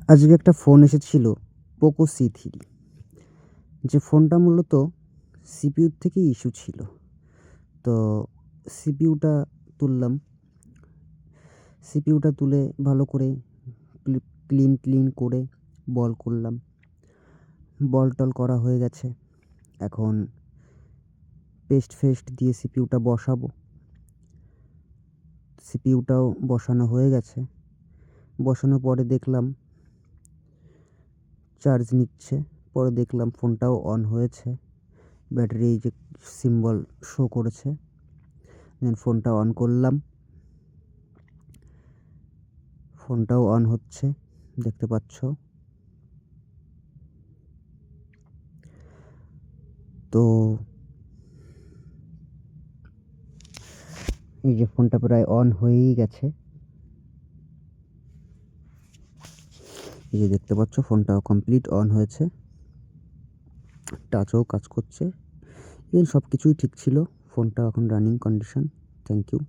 আজকে একটা ফোন এসেছিল পোকো C3, যে ফোনটা মূলত সিপিইউর থেকেই ইস্যু ছিল। তো সিপিইউটা তুললাম। সিপিইউটা তুলে ভালো করে ক্লিন করে বল করলাম। বল-টল করা হয়ে গেছে। এখন পেস্ট দিয়ে সিপিইউটা বসাবো। সিপিইউটাও বসানো হয়ে গেছে। বসানোর পরে দেখলাম চার্জ নিচ্ছে। পরে দেখলাম ফোনটাও অন হয়েছে। ব্যাটারি এই যে সিম্বল শো করেছে। দেন ফোনটা অন করলাম। ফোনটাও অন হচ্ছে, দেখতে পাচ্ছ। তো এই যে ফোনটা প্রায় অন হয়েই গেছে। এই যে দেখতে পাচ্ছ ফোনটা কমপ্লিট অন হয়েছে। টাচও কাজ করছে। ইভেন সবকিছুই ঠিক ছিল। ফোনটা এখন রানিং কন্ডিশন। Thank you.